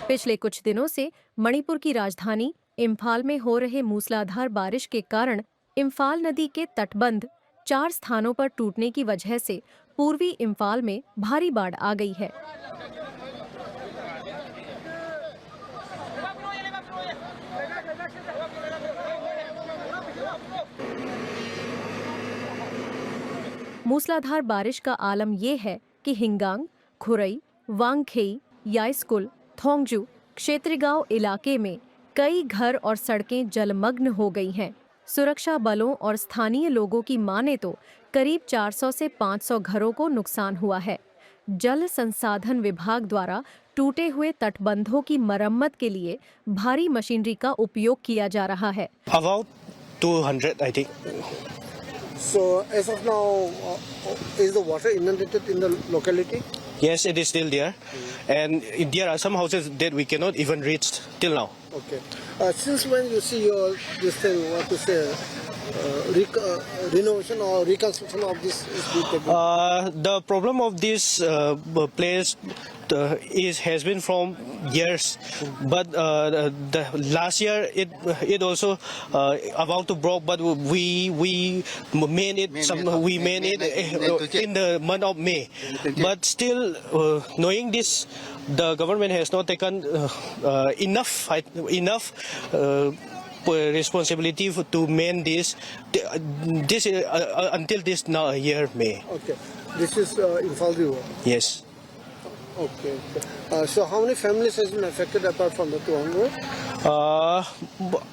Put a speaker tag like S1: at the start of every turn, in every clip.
S1: पिछले कुछ दिनों से मणिपुर की राजधानी इम्फाल में हो रहे मूसलाधार बारिश के कारण इम्फाल नदी के तटबंध 4 स्थानों पर टूटने की वजह से पूर्वी इम्फाल में भारी बाढ़ आ गई है। मूसलाधार बारिश का आलम ये है कि हिंगांग, खुरई, वांगखेई, याइस्कुल, थोंगजू, क्षेत्रीगांव इलाके में कई घर और सड़कें जलमग्न हो गई हैं। सुरक्षा बलों और स्थानीय लोगों की माने तो करीब 400 से 500 घरों को नुकसान हुआ है। जल संसाधन विभाग द्वारा टूटे हुए तटबंधों की मरम्मत के लिए भारी मशीनरी का उपयोग किया जा रहा है।
S2: About 200, I think.
S3: So as of now, is the water inundated in the locality?
S2: Yes, it is still there, and there are some houses that we cannot even reach till now.
S3: Okay. Since when you see this thing, what to say, renovation or reconstruction of this is being taken?
S2: The problem of this place has been from years, but the last year it also about to broke, but we made it in the month of May. But still, knowing this, the government has not taken enough responsibility to mend this until this now year May.
S3: Okay. This is Imphal River.
S2: Yes.
S3: Okay. So how many families has been affected apart from the 200?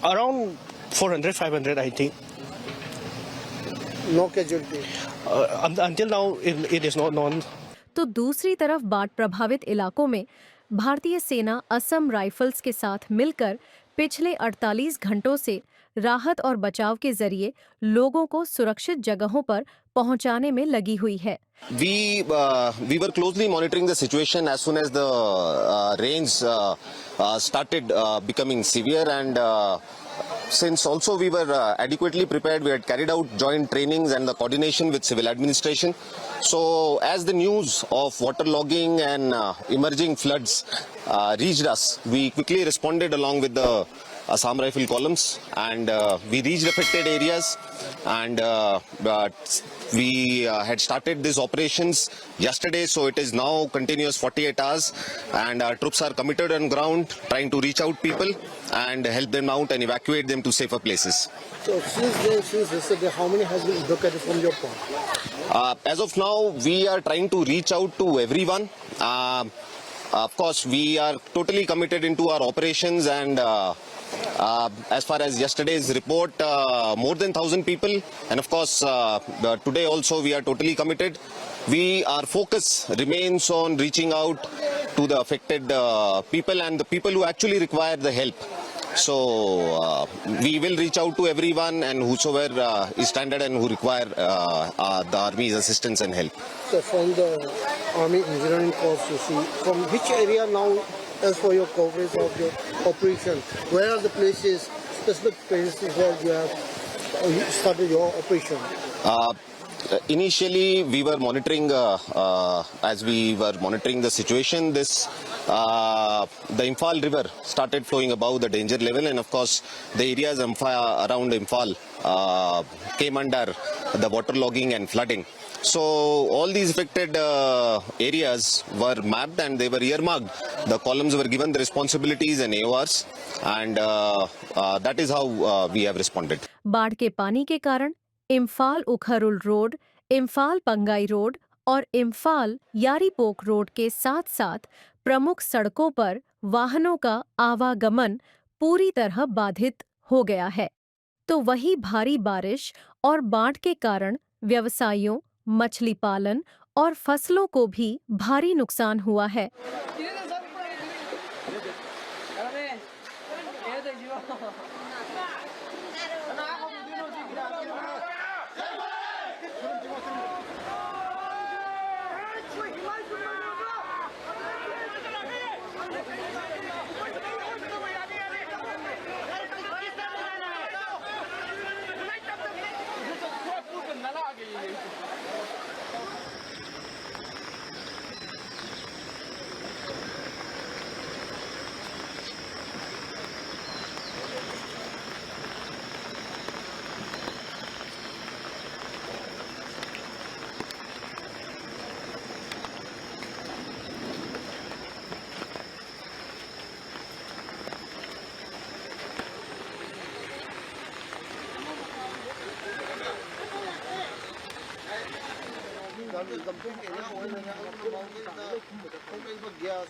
S2: Around 400, 500, I think.
S3: No casualty.
S2: Until now, it is not known.
S1: तो दूसरी तरफ बाढ़ प्रभावित इलाकों में भारतीय सेना Assam rifles के साथ मिलकर पिछले 48 घंटों से राहत और बचाव के जरिए लोगों को सुरक्षित जगहों पर पहुंचाने में लगी हुई है।
S4: We were closely monitoring the situation as soon as the rains started becoming severe, and since also we were adequately prepared, we had carried out joint trainings and the coordination with civil administration. So as the news of waterlogging and emerging floods reached us, we quickly responded along with the Assam Rifle columns, and we reached affected areas, and we had started these operations yesterday, so it is now continuous 48 hours, and our troops are committed on ground trying to reach out people and help them out and evacuate them to safer places.
S3: So since yesterday, how many has been evacuated from your point?
S4: As of now, we are trying to reach out to everyone. Of course, we are totally committed into our operations, and as far as yesterday's report, more than 1,000 people, and of course today also we are totally committed. Our focus remains on reaching out to the affected people and the people who actually require the help. So we will reach out to everyone and whosoever is stranded and who require the Army's assistance and help.
S3: So from the Army Engineering Corps, you see, from which area now, as for your coverage of your operation, where are the places, specific places where you have started your operation?
S4: Initially, we were monitoring, as we were monitoring the situation, the Imphal River started flowing above the danger level, and of course, the areas around Imphal came under the waterlogging and flooding. So all these affected areas were mapped and they were earmarked. The columns were given the responsibilities and AORs, and that is how we have responded.
S1: बाढ़ के पानी के कारण Imphal Ukhrul road, Imphal पंगाई road और Imphal यारीपोक road के साथ साथ प्रमुख सड़कों पर वाहनों का आवागमन पूरी तरह बाधित हो गया है। तो वही भारी बारिश और बाढ़ के कारण व्यवसायियों, मछली पालन और फसलों को भी भारी नुकसान हुआ है।
S3: dumping area oil and the mountain the gas,